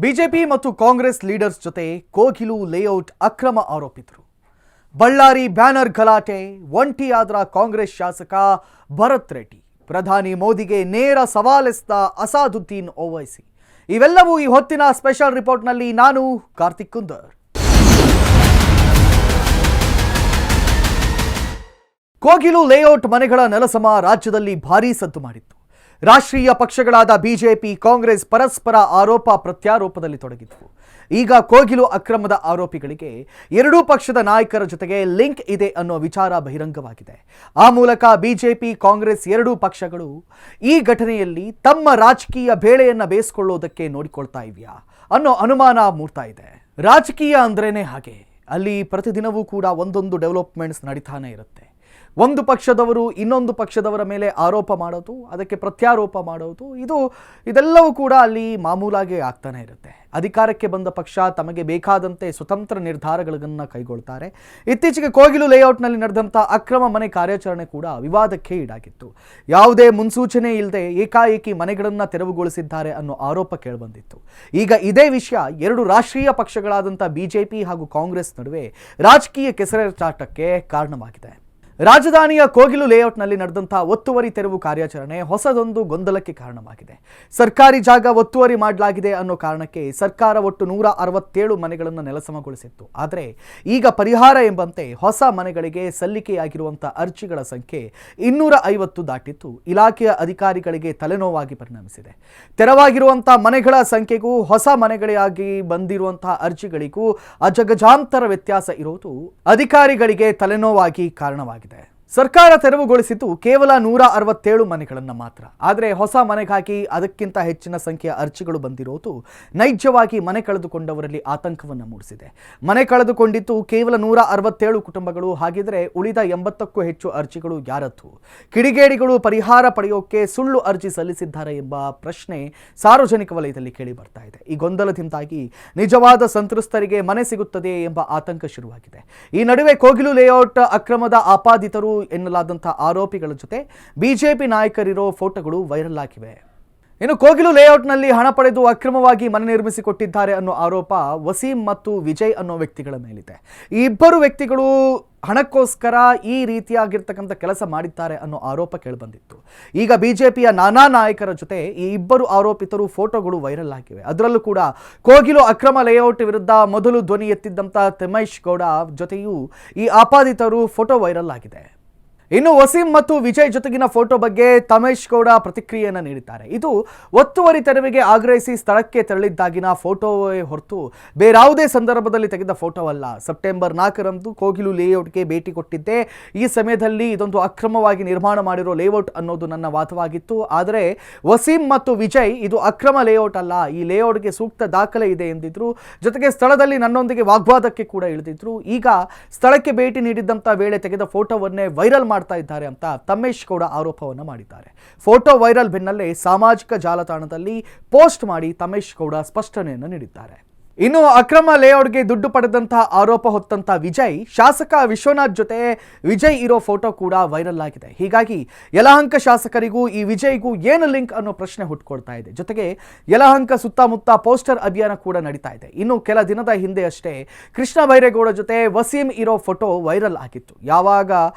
BJP ಮತ್ತು Congress leaders ಜೊತೆ Kogilu layout ಅಕ್ರಮ ಆರೋಪಿತರು. ಬಳ್ಳಾರಿ ಬ್ಯಾನರ್ ಗಲಾಟೆ, ಒಂಟಿಯಾದ್ರ ಕಾಂಗ್ರೆಸ್ ಶಾಸಕ ಭರತ್ ರೆಡ್ಡಿ, ಪ್ರಧಾನಿ ಮೋದಿಗೆ ನೇರ ಸವಾಲೆಸ್ದ ಅಸಾದುದ್ದೀನ್ ಓವೈಸಿ. ಇವೆಲ್ಲವೂ ಈ ಹೊತ್ತಿನ ಸ್ಪೆಷಲ್ ರಿಪೋರ್ಟ್ನಲ್ಲಿ. ನಾನು ಕಾರ್ತಿಕ್ ಕುಂದರ್. ಕೋಗಿಲು ಲೇಔಟ್ ಮನೆಗಳ ನೆಲಸಮ ರಾಜ್ಯದಲ್ಲಿ ಭಾರೀ ಸದ್ದು ಮಾಡಿತ್ತು. ರಾಷ್ಟ್ರೀಯ ಪಕ್ಷಗಳಾದ ಬಿಜೆಪಿ, ಕಾಂಗ್ರೆಸ್ ಪರಸ್ಪರ ಆರೋಪ ಪ್ರತ್ಯಾರೋಪದಲ್ಲಿ ತೊಡಗಿದ್ವು. ಈಗ ಕೋಗಿಲು ಅಕ್ರಮದ ಆರೋಪಿಗಳಿಗೆ ಎರಡೂ ಪಕ್ಷದ ನಾಯಕರ ಜೊತೆಗೆ ಲಿಂಕ್ ಇದೆ ಅನ್ನೋ ವಿಚಾರ ಬಹಿರಂಗವಾಗಿದೆ. ಆ ಮೂಲಕ ಬಿಜೆಪಿ, ಕಾಂಗ್ರೆಸ್ ಎರಡೂ ಪಕ್ಷಗಳು ಈ ಘಟನೆಯಲ್ಲಿ ತಮ್ಮ ರಾಜಕೀಯ ಬೇಳೆಯನ್ನ ಬೇಯಿಸಿಕೊಳ್ಳೋದಕ್ಕೆ ನೋಡಿಕೊಳ್ತಾ ಇವೆಯಾ ಅನ್ನೋ ಅನುಮಾನ ಮೂಡ್ತಾ ಇದೆ. ರಾಜಕೀಯ ಅಂದ್ರೇನೆ ಹಾಗೆ, ಅಲ್ಲಿ ಪ್ರತಿದಿನವೂ ಕೂಡ ಒಂದೊಂದು ಡೆವಲಪ್ಮೆಂಟ್ಸ್ ನಡೀತಾನೆ ಇರುತ್ತೆ. ಒಂದು ಪಕ್ಷದವರು ಇನ್ನೊಂದು ಪಕ್ಷದವರ ಮೇಲೆ ಆರೋಪ ಮಾಡೋದು, ಅದಕ್ಕೆ ಪ್ರತ್ಯಾರೋಪ ಮಾಡೋದು, ಇದೆಲ್ಲವೂ ಕೂಡ ಅಲ್ಲಿ ಮಾಮೂಲಾಗಿ ಆಗ್ತಾನೆ ಇರುತ್ತೆ. ಅಧಿಕಾರಕ್ಕೆ ಬಂದ ಪಕ್ಷ ತಮಗೆ ಬೇಕಾದಂತೆ ಸ್ವತಂತ್ರ ನಿರ್ಧಾರಗಳನ್ನು ಕೈಗೊಳ್ತಾರೆ. ಇತ್ತೀಚೆಗೆ ಕೋಗಿಲು ಲೇಔಟ್ನಲ್ಲಿ ನಡೆದಂಥ ಅಕ್ರಮ ಮನೆ ಕಾರ್ಯಾಚರಣೆ ಕೂಡ ವಿವಾದಕ್ಕೆ ಈಡಾಗಿತ್ತು. ಯಾವುದೇ ಮುನ್ಸೂಚನೆ ಇಲ್ಲದೆ ಏಕಾಏಕಿ ಮನೆಗಳನ್ನು ತೆರವುಗೊಳಿಸಿದ್ದಾರೆ ಅನ್ನೋ ಆರೋಪ ಕೇಳಿಬಂದಿತ್ತು. ಈಗ ಇದೇ ವಿಷಯ ಎರಡು ರಾಷ್ಟ್ರೀಯ ಪಕ್ಷಗಳಾದಂಥ ಬಿಜೆಪಿ ಹಾಗೂ ಕಾಂಗ್ರೆಸ್ ನಡುವೆ ರಾಜಕೀಯ ಕೆಸರೆರಚಾಟಕ್ಕೆ ಕಾರಣವಾಗಿದೆ. ರಾಜಧಾನಿಯ ಕೋಗಿಲು ಲೇಔಟ್ನಲ್ಲಿ ನಡೆದಂಥ ಒತ್ತುವರಿ ತೆರವು ಕಾರ್ಯಾಚರಣೆ ಹೊಸದೊಂದು ಗೊಂದಲಕ್ಕೆ ಕಾರಣವಾಗಿದೆ. ಸರ್ಕಾರಿ ಜಾಗ ಒತ್ತುವರಿ ಮಾಡಲಾಗಿದೆ ಅನ್ನೋ ಕಾರಣಕ್ಕೆ ಸರ್ಕಾರ ಒಟ್ಟು 167 ಮನೆಗಳನ್ನು ನೆಲಸಮಗೊಳಿಸಿತ್ತು. ಆದರೆ ಈಗ ಪರಿಹಾರ ಎಂಬಂತೆ ಹೊಸ ಮನೆಗಳಿಗೆ ಸಲ್ಲಿಕೆಯಾಗಿರುವಂಥ ಅರ್ಜಿಗಳ ಸಂಖ್ಯೆ 250 ದಾಟಿತ್ತು. ಇಲಾಖೆಯ ಅಧಿಕಾರಿಗಳಿಗೆ ತಲೆನೋವಾಗಿ ಪರಿಣಮಿಸಿದೆ. ತೆರವಾಗಿರುವಂಥ ಮನೆಗಳ ಸಂಖ್ಯೆಗೂ ಹೊಸ ಮನೆಗಳಿಗಾಗಿ ಬಂದಿರುವಂತಹ ಅರ್ಜಿಗಳಿಗೂ ಅಜಗಜಾಂತರ ವ್ಯತ್ಯಾಸ ಇರೋದು ಅಧಿಕಾರಿಗಳಿಗೆ ತಲೆನೋವಾಗಿ ಕಾರಣವಾಗಿದೆ. ಸರ್ಕಾರ ತೆರವುಗೊಳಿಸಿದ್ದು ಕೇವಲ 167 ಮನೆಗಳನ್ನು ಮಾತ್ರ. ಆದರೆ ಹೊಸ ಮನೆಗಾಗಿ ಅದಕ್ಕಿಂತ ಹೆಚ್ಚಿನ ಸಂಖ್ಯೆಯ ಅರ್ಜಿಗಳು ಬಂದಿರೋದು ನೈಜವಾಗಿ ಮನೆ ಕಳೆದುಕೊಂಡವರಲ್ಲಿ ಆತಂಕವನ್ನು ಮೂಡಿಸಿದೆ. ಮನೆ ಕಳೆದುಕೊಂಡಿದ್ದು ಕೇವಲ 167 ಕುಟುಂಬಗಳು. ಹಾಗಿದ್ರೆ ಉಳಿದ 80ಕ್ಕೂ ಹೆಚ್ಚು ಅರ್ಜಿಗಳು ಯಾರದ್ದು? ಕಿಡಿಗೇಡಿಗಳು ಪರಿಹಾರ ಪಡೆಯೋಕೆ ಸುಳ್ಳು ಅರ್ಜಿ ಸಲ್ಲಿಸಿದ್ದಾರೆ ಎಂಬ ಪ್ರಶ್ನೆ ಸಾರ್ವಜನಿಕ ವಲಯದಲ್ಲಿ ಕೇಳಿ ಬರ್ತಾ ಇದೆ. ಈ ಗೊಂದಲದಿಂದಾಗಿ ನಿಜವಾದ ಸಂತ್ರಸ್ತರಿಗೆ ಮನೆ ಸಿಗುತ್ತದೆ ಎಂಬ ಆತಂಕ ಶುರುವಾಗಿದೆ. ಈ ನಡುವೆ ಕೋಗಿಲು ಲೇಔಟ್ ಅಕ್ರಮದ ಆಪಾದಿತರು ಎನ್ನಲಾದಂಥ ಆರೋಪಿಗಳ ಜೊತೆ ಬಿಜೆಪಿ ನಾಯಕರಿರೋ ಫೋಟೋಗಳು ವೈರಲ್ ಆಗಿವೆ. ಇನ್ನು ಕೋಗಿಲು ಲೇಔಟ್ನಲ್ಲಿ ಹಣ ಪಡೆದು ಅಕ್ರಮವಾಗಿ ಮನೆ ನಿರ್ಮಿಸಿಕೊಟ್ಟಿದ್ದಾರೆ ಅನ್ನೋ ಆರೋಪ ವಸೀಂ ಮತ್ತು ವಿಜಯ್ ಅನ್ನೋ ವ್ಯಕ್ತಿಗಳ ಮೇಲಿದೆ. ಈ ಇಬ್ಬರು ವ್ಯಕ್ತಿಗಳು ಹಣಕ್ಕೋಸ್ಕರ ಈ ರೀತಿಯಾಗಿರ್ತಕ್ಕಂಥ ಕೆಲಸ ಮಾಡಿದ್ದಾರೆ ಅನ್ನೋ ಆರೋಪ ಕೇಳಿಬಂದಿತ್ತು. ಈಗ ಬಿಜೆಪಿಯ ನಾನಾ ನಾಯಕರ ಜೊತೆ ಈ ಇಬ್ಬರು ಆರೋಪಿತರು ಫೋಟೋಗಳು ವೈರಲ್ ಆಗಿವೆ. ಅದರಲ್ಲೂ ಕೂಡ ಕೋಗಿಲು ಅಕ್ರಮ ಲೇಔಟ್ ವಿರುದ್ಧ ಮೊದಲು ಧ್ವನಿ ಎತ್ತಿದ್ದಂಥ ತಮೇಶ್ ಗೌಡ ಜೊತೆಯೂ ಈ ಆಪಾದಿತರು ಫೋಟೋ ವೈರಲ್ ಆಗಿದೆ. ಇನ್ನು ವಸೀಂ ಮತ್ತು ವಿಜಯ್ ಜೊತೆಗಿನ ಫೋಟೋ ಬಗ್ಗೆ ತಮೇಶ್ ಗೌಡ ಪ್ರತಿಕ್ರಿಯೆಯನ್ನು ನೀಡಿದ್ದಾರೆ. ಇದು ಒತ್ತುವರಿ ತೆರವಿಗೆ ಆಗ್ರಹಿಸಿ ಸ್ಥಳಕ್ಕೆ ತೆರಳಿದ್ದಾಗಿನ ಫೋಟೋವೇ ಹೊರತು ಬೇರಾವುದೇ ಸಂದರ್ಭದಲ್ಲಿ ತೆಗೆದ ಫೋಟೋ ಅಲ್ಲ. ಸೆಪ್ಟೆಂಬರ್ 4ರಂದು ಕೋಗಿಲು ಲೇಔಟ್ಗೆ ಭೇಟಿ ಕೊಟ್ಟಿದ್ದೆ. ಈ ಸಮಯದಲ್ಲಿ ಇದೊಂದು ಅಕ್ರಮವಾಗಿ ನಿರ್ಮಾಣ ಮಾಡಿರೋ ಲೇಔಟ್ ಅನ್ನೋದು ನನ್ನ ವಾದವಾಗಿತ್ತು. ಆದರೆ ವಸೀಂ ಮತ್ತು ವಿಜಯ್ ಇದು ಅಕ್ರಮ ಲೇಔಟ್ ಅಲ್ಲ, ಈ ಲೇಔಟ್ಗೆ ಸೂಕ್ತ ದಾಖಲೆ ಇದೆ ಎಂದಿದ್ರು. ಜೊತೆಗೆ ಸ್ಥಳದಲ್ಲಿ ನನ್ನೊಂದಿಗೆ ವಾಗ್ವಾದಕ್ಕೆ ಕೂಡ ಇಳಿದಿದ್ರು. ಈಗ ಸ್ಥಳಕ್ಕೆ ಭೇಟಿ ನೀಡಿದ್ದಂಥ ವೇಳೆ ತೆಗೆದ ಫೋಟೋವನ್ನೇ ವೈರಲ್ ಮಾಡ್ತಾ ಇದ್ದಾರೆ ಅಂತ ತಮೇಶ್ ಗೌಡ ಆರೋಪವನ್ನು ಮಾಡಿದ್ದಾರೆ. ಫೋಟೋ ವೈರಲ್ ಬೆನ್ನಲ್ಲೇ ಸಾಮಾಜಿಕ ಜಾಲತಾಣದಲ್ಲಿ ಪೋಸ್ಟ್ ಮಾಡಿ ತಮೇಶ್ ಗೌಡ ಸ್ಪಷ್ಟನೆಯನ್ನು ನೀಡಿದ್ದಾರೆ. ಇನ್ನು ಅಕ್ರಮ ಲೇಔಟ್ಗೆ ದುಡ್ಡು ಪಡೆದಂತಹ ಆರೋಪ ಹೊತ್ತಂತ ವಿಜಯ್ ಶಾಸಕ ವಿಶ್ವನಾಥ್ ಜೊತೆ ವಿಜಯ್ ಇರೋ ಫೋಟೋ ಕೂಡ ವೈರಲ್ ಆಗಿದೆ. ಹೀಗಾಗಿ ಯಲಹಂಕ ಶಾಸಕರಿಗೂ ಈ ವಿಜಯ್ಗೂ ಏನು ಲಿಂಕ್ ಅನ್ನೋ ಪ್ರಶ್ನೆ ಹುಟ್ಟುಕೊಳ್ತಾ ಇದೆ. ಜೊತೆಗೆ ಯಲಹಂಕ ಸುತ್ತಮುತ್ತ ಪೋಸ್ಟರ್ ಅಭಿಯಾನ ಕೂಡ ನಡೀತಾ ಇದೆ. ಇನ್ನು ಕೆಲ ದಿನದ ಹಿಂದೆ ಅಷ್ಟೇ ಕೃಷ್ಣ ಬೈರೇಗೌಡ ಜೊತೆ ವಸೀಂ ಇರೋ ಫೋಟೋ ವೈರಲ್ ಆಗಿತ್ತು. ಯಾವಾಗ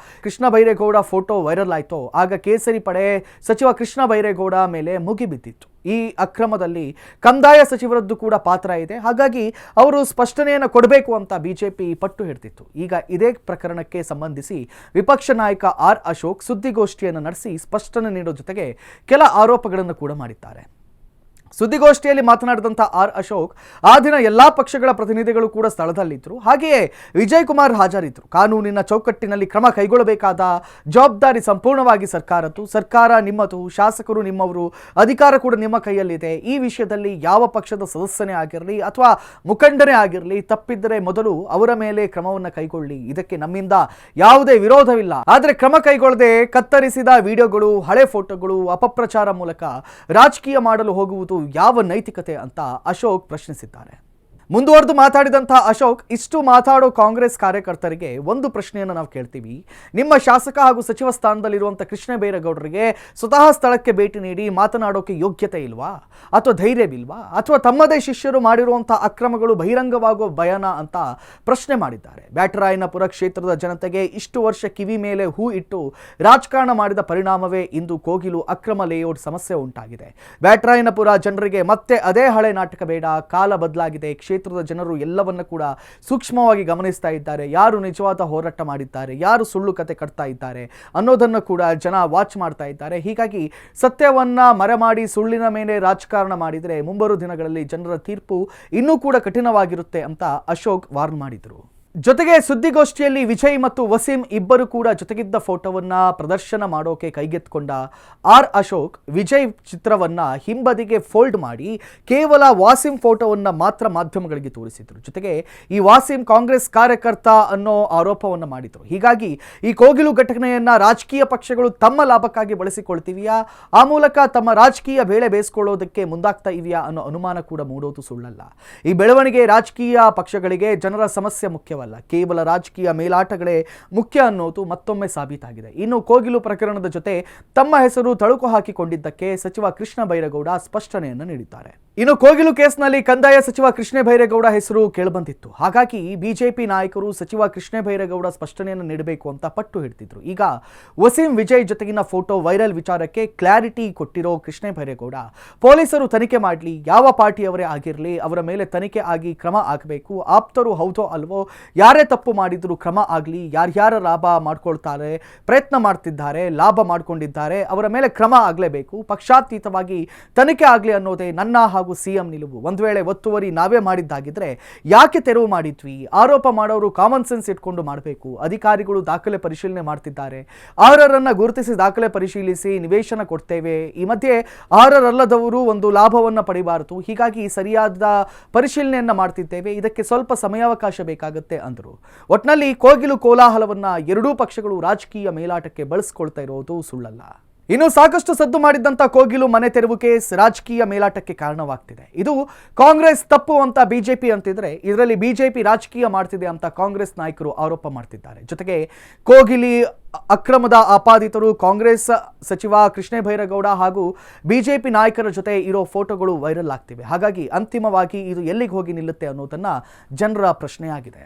ಕೃಷ್ಣ ಬೈರೇಗೌಡ ಫೋಟೋ ವೈರಲ್ ಆಯಿತೋ ಆಗ ಕೇಸರಿ ಪಡೆ ಸಚಿವ ಕೃಷ್ಣ ಬೈರೇಗೌಡ ಮೇಲೆ ಮುಗಿಬಿದ್ದಿತ್ತು. ಈ ಅಕ್ರಮದಲ್ಲಿ ಕಂದಾಯ ಸಚಿವರದ್ದು ಕೂಡ ಪಾತ್ರ ಇದೆ. ಹಾಗಾಗಿ ಅವರು ಸ್ಪಷ್ಟನೆಯನ್ನು ಕೊಡಬೇಕು ಅಂತ ಬಿಜೆಪಿ ಪಟ್ಟು ಹಿಡಿದಿತ್ತು. ಈಗ ಇದೇ ಪ್ರಕರಣಕ್ಕೆ ಸಂಬಂಧಿಸಿ ವಿಪಕ್ಷ ನಾಯಕ ಆರ್ ಅಶೋಕ್ ಸುದ್ದಿಗೋಷ್ಠಿಯನ್ನು ನಡೆಸಿ ಸ್ಪಷ್ಟನೆ ನೀಡೋ ಜೊತೆಗೆ ಕೆಲ ಆರೋಪಗಳನ್ನು ಕೂಡ ಮಾಡಿದ್ದಾರೆ. ಸುದ್ದಿಗೋಷ್ಠಿಯಲ್ಲಿ ಮಾತನಾಡಿದಂಥ ಆರ್ ಅಶೋಕ್, ಆ ದಿನ ಎಲ್ಲಾ ಪಕ್ಷಗಳ ಪ್ರತಿನಿಧಿಗಳು ಕೂಡ ಸ್ಥಳದಲ್ಲಿದ್ದರು. ಹಾಗೆಯೇ ವಿಜಯ್ ಕುಮಾರ್ ಹಾಜರಿದ್ದರು. ಕಾನೂನಿನ ಚೌಕಟ್ಟಿನಲ್ಲಿ ಕ್ರಮ ಕೈಗೊಳ್ಳಬೇಕಾದ ಜವಾಬ್ದಾರಿ ಸಂಪೂರ್ಣವಾಗಿ ಸರ್ಕಾರದ್ದು. ಸರ್ಕಾರ ನಿಮ್ಮದು, ಶಾಸಕರು ನಿಮ್ಮವರು, ಅಧಿಕಾರ ಕೂಡ ನಿಮ್ಮ ಕೈಯಲ್ಲಿದೆ. ಈ ವಿಷಯದಲ್ಲಿ ಯಾವ ಪಕ್ಷದ ಸದಸ್ಯನೇ ಆಗಿರಲಿ ಅಥವಾ ಮುಖಂಡನೇ ಆಗಿರಲಿ ತಪ್ಪಿದ್ದರೆ ಮೊದಲು ಅವರ ಮೇಲೆ ಕ್ರಮವನ್ನು ಕೈಗೊಳ್ಳಿ. ಇದಕ್ಕೆ ನಮ್ಮಿಂದ ಯಾವುದೇ ವಿರೋಧವಿಲ್ಲ. ಆದರೆ ಕ್ರಮ ಕೈಗೊಳ್ಳದೆ ಕತ್ತರಿಸಿದ ವಿಡಿಯೋಗಳು, ಹಳೆ ಫೋಟೋಗಳು, ಅಪಪ್ರಚಾರ ಮೂಲಕ ರಾಜಕೀಯ ಮಾಡಲು ಹೋಗುವುದು ಯಾವ ನೈತಿಕತೆ ಅಂತ ಅಶೋಕ್ ಪ್ರಶ್ನಿಸಿದ್ದಾರೆ. ಮುಂದುವರೆದು ಮಾತಾಡಿದಂತಹ ಅಶೋಕ್, ಇಷ್ಟು ಮಾತಾಡೋ ಕಾಂಗ್ರೆಸ್ ಕಾರ್ಯಕರ್ತರಿಗೆ ಒಂದು ಪ್ರಶ್ನೆಯನ್ನು ನಾವು ಕೇಳ್ತೀವಿ. ನಿಮ್ಮ ಶಾಸಕ ಹಾಗೂ ಸಚಿವ ಸ್ಥಾನದಲ್ಲಿರುವಂಥ ಕೃಷ್ಣ ಬೈರೇಗೌಡರಿಗೆ ಸ್ವತಃ ಸ್ಥಳಕ್ಕೆ ಭೇಟಿ ನೀಡಿ ಮಾತನಾಡೋಕೆ ಯೋಗ್ಯತೆ ಇಲ್ವಾ, ಅಥವಾ ಧೈರ್ಯವಿಲ್ವಾ, ಅಥವಾ ತಮ್ಮದೇ ಶಿಷ್ಯರು ಮಾಡಿರುವಂಥ ಅಕ್ರಮಗಳು ಬಹಿರಂಗವಾಗೋ ಭಯನ ಅಂತ ಪ್ರಶ್ನೆ ಮಾಡಿದ್ದಾರೆ. ಬ್ಯಾಟರಾಯನಪುರ ಕ್ಷೇತ್ರದ ಜನತೆಗೆ ಇಷ್ಟು ವರ್ಷ ಕಿವಿ ಮೇಲೆ ಹೂ ಇಟ್ಟು ರಾಜಕಾರಣ ಮಾಡಿದ ಪರಿಣಾಮವೇ ಇಂದು ಕೋಗಿಲು ಅಕ್ರಮ ಲೇಔಟ್ ಸಮಸ್ಯೆ ಉಂಟಾಗಿದೆ. ಬ್ಯಾಟರಾಯನಪುರ ಜನರಿಗೆ ಮತ್ತೆ ಅದೇ ಹಳೆ ನಾಟಕ ಬೇಡ, ಕಾಲ ಬದಲಾಗಿದೆ. ಕ್ಷೇತ್ರದ ಜನರು ಎಲ್ಲವನ್ನ ಕೂಡ ಸೂಕ್ಷ್ಮವಾಗಿ ಗಮನಿಸ್ತಾ ಇದ್ದಾರೆ. ಯಾರು ನಿಜವಾದ ಹೋರಾಟ ಮಾಡಿದ್ದಾರೆ, ಯಾರು ಸುಳ್ಳು ಕತೆ ಕಟ್ತಾ ಇದ್ದಾರೆ ಅನ್ನೋದನ್ನು ಕೂಡ ಜನ ವಾಚ್ ಮಾಡ್ತಾ ಇದ್ದಾರೆ. ಹೀಗಾಗಿ ಸತ್ಯವನ್ನ ಮರೆಮಾಡಿ ಸುಳ್ಳಿನ ಮೇಲೆ ರಾಜಕಾರಣ ಮಾಡಿದರೆ ಮುಂಬರುವ ದಿನಗಳಲ್ಲಿ ಜನರ ತೀರ್ಪು ಇನ್ನೂ ಕೂಡ ಕಠಿಣವಾಗಿರುತ್ತೆ ಅಂತ ಅಶೋಕ್ ವಾರ್ನ್ ಮಾಡಿದರು. ಜೊತೆಗೆ ಸುದ್ದಿಗೋಷ್ಠಿಯಲ್ಲಿ ವಿಜಯ್ ಮತ್ತು ವಸೀಂ ಇಬ್ಬರು ಕೂಡ ಜೊತೆಗಿದ್ದ ಫೋಟೋವನ್ನ ಪ್ರದರ್ಶನ ಮಾಡೋಕೆ ಕೈಗೆತ್ಕೊಂಡ ಅಶೋಕ್ ವಿಜಯ್ ಚಿತ್ರವನ್ನ ಹಿಂಬದಿಗೆ ಫೋಲ್ಡ್ ಮಾಡಿ ಕೇವಲ ವಾಸಿಂ ಫೋಟೋವನ್ನ ಮಾತ್ರ ಮಾಧ್ಯಮಗಳಿಗೆ ತೋರಿಸಿದ್ರು. ಜೊತೆಗೆ ಈ ವಾಸಿಂ ಕಾಂಗ್ರೆಸ್ ಕಾರ್ಯಕರ್ತ ಅನ್ನೋ ಆರೋಪವನ್ನು ಮಾಡಿದ್ರು. ಹೀಗಾಗಿ ಈ ಕೋಗಿಲು ಘಟನೆಯನ್ನ ರಾಜಕೀಯ ಪಕ್ಷಗಳು ತಮ್ಮ ಲಾಭಕ್ಕಾಗಿ ಬಳಸಿಕೊಳ್ತಿವೆಯಾ, ಆ ಮೂಲಕ ತಮ್ಮ ರಾಜಕೀಯ ಬೇಳೆ ಬೇಯಿಸ್ಕೊಳ್ಳೋದಕ್ಕೆ ಮುಂದಾಗ್ತಾ ಇದೆಯಾ ಅನ್ನೋ ಅನುಮಾನ ಕೂಡ ಮೂಡೋದು ಸುಳ್ಳಲ್ಲ. ಈ ಬೆಳವಣಿಗೆ ರಾಜಕೀಯ ಪಕ್ಷಗಳಿಗೆ ಜನರ ಸಮಸ್ಯೆ ಮುಖ್ಯವಲ್ಲ, ಕೇವಲ ರಾಜಕೀಯ ಮೇಲಾಟಗಳೇ ಮುಖ್ಯ ಅನ್ನೋದು ಮತ್ತೊಮ್ಮೆ ಸಾಬೀತಾಗಿದೆ. ಇನ್ನು ಕೋಗಿಲು ಪ್ರಕರಣದ ಜೊತೆ ತಮ್ಮ ಹೆಸರು ತಳುಕು ಹಾಕಿಕೊಂಡಿದ್ದಕ್ಕೆ ಸಚಿವ ಕೃಷ್ಣ ಬೈರೇಗೌಡ ಸ್ಪಷ್ಟನೆಯನ್ನು ನೀಡಿದ್ದಾರೆ. ಇನ್ನು ಕೋಗಿಲು ಕೇಸ್ನಲ್ಲಿ ಕಂದಾಯ ಸಚಿವ ಕೃಷ್ಣ ಬೈರೇಗೌಡ ಹೆಸರು ಕೇಳಿಬಂದಿತ್ತು. ಹಾಗಾಗಿ ಬಿಜೆಪಿ ನಾಯಕರು ಸಚಿವ ಕೃಷ್ಣ ಬೈರೇಗೌಡ ಸ್ಪಷ್ಟನೆಯನ್ನು ನೀಡಬೇಕು ಅಂತ ಪಟ್ಟು ಹಿಡಿದಿದ್ರು. ಈಗ ವಸೀಂ ವಿಜಯ್ ಜೊತೆಗಿನ ಫೋಟೋ ವೈರಲ್ ವಿಚಾರಕ್ಕೆ ಕ್ಲಾರಿಟಿ ಕೊಟ್ಟಿರೋ ಕೃಷ್ಣ ಬೈರೇಗೌಡ, ಪೊಲೀಸರು ತನಿಖೆ ಮಾಡಲಿ, ಯಾವ ಪಾರ್ಟಿಯವರೇ ಆಗಿರಲಿ ಅವರ ಮೇಲೆ ತನಿಖೆ ಆಗಿ ಕ್ರಮ ಆಗಬೇಕು. ಆಪ್ತರು ಹೌದೋ ಅಲ್ವೋ, ಯಾರೇ ತಪ್ಪು ಮಾಡಿದ್ರು ಕ್ರಮ ಆಗಲಿ, ಯಾರ್ಯಾರ ಲಾಭ ಮಾಡ್ಕೊಳ್ತಾರೆ, ಪ್ರಯತ್ನ ಮಾಡ್ತಿದ್ದಾರೆ, ಲಾಭ ಮಾಡ್ಕೊಂಡಿದ್ದಾರೆ, ಅವರ ಮೇಲೆ ಕ್ರಮ ಆಗಲೇಬೇಕು. ಪಕ್ಷಾತೀತವಾಗಿ ತನಿಖೆ ಆಗಲಿ ಅನ್ನೋದೇ ನನ್ನ ಹಾಗೂ ಸಿಎಂ ನಿಲುವು. ಒಂದು ವೇಳೆ ಒತ್ತುವರಿ ನಾವೇ ಮಾಡಿದ್ದಾಗಿದ್ರೆ ಯಾಕೆ ತೆರವು ಮಾಡಿದ್ವಿ? ಆರೋಪ ಮಾಡೋರು ಕಾಮನ್ ಸೆನ್ಸ್ ಇಟ್ಕೊಂಡು ಮಾಡಬೇಕು. ಅಧಿಕಾರಿಗಳು ದಾಖಲೆ ಪರಿಶೀಲನೆ ಮಾಡ್ತಿದ್ದಾರೆ, ಅರ್ಹರನ್ನ ಗುರುತಿಸಿ ದಾಖಲೆ ಪರಿಶೀಲಿಸಿ ನಿವೇಶನ ಕೊಡ್ತೇವೆ. ಈ ಮಧ್ಯೆ ಅರ್ಹರಲ್ಲದವರು ಒಂದು ಲಾಭವನ್ನ ಪಡಿಬಾರದು. ಹೀಗಾಗಿ ಸರಿಯಾದ ಪರಿಶೀಲನೆಯನ್ನ ಮಾಡ್ತಿದ್ದೇವೆ. ಇದಕ್ಕೆ ಸ್ವಲ್ಪ ಸಮಯಾವಕಾಶ ಬೇಕಾಗುತ್ತೆ ಅಂದರು. ಒಟ್ನಲ್ಲಿ ಕೋಗಿಲು ಕೋಲಾಹಲವನ್ನ ಎರಡೂ ಪಕ್ಷಗಳು ರಾಜಕೀಯ ಮೇಲಾಟಕ್ಕೆ ಬಳಸಿಕೊಳ್ತಾ ಇರೋದು ಸುಳ್ಳಲ್ಲ. ಇನ್ನು ಸಾಕಷ್ಟು ಸದ್ದು ಮಾಡಿದ್ದಂಥ ಕೋಗಿಲು ಮನೆ ತೆರವು ಕೇಸ್ ರಾಜಕೀಯ ಮೇಲಾಟಕ್ಕೆ ಕಾರಣವಾಗ್ತಿದೆ. ಇದು ಕಾಂಗ್ರೆಸ್ ತಪ್ಪು ಅಂತ ಬಿಜೆಪಿ ಅಂತಿದ್ರೆ, ಇದರಲ್ಲಿ ಬಿಜೆಪಿ ರಾಜಕೀಯ ಮಾಡ್ತಿದೆ ಅಂತ ಕಾಂಗ್ರೆಸ್ ನಾಯಕರು ಆರೋಪ ಮಾಡ್ತಿದ್ದಾರೆ. ಜೊತೆಗೆ ಕೋಗಿಲಿ ಅಕ್ರಮದ ಆಪಾದಿತರು ಕಾಂಗ್ರೆಸ್ ಸಚಿವ ಕೃಷ್ಣ ಬೈರೇಗೌಡ ಹಾಗೂ ಬಿಜೆಪಿ ನಾಯಕರ ಜೊತೆ ಇರೋ ಫೋಟೋಗಳು ವೈರಲ್ ಆಗ್ತಿವೆ. ಹಾಗಾಗಿ ಅಂತಿಮವಾಗಿ ಇದು ಎಲ್ಲಿಗೆ ಹೋಗಿ ನಿಲ್ಲುತ್ತೆ ಅನ್ನೋದನ್ನ ಜನರ ಪ್ರಶ್ನೆಯಾಗಿದೆ.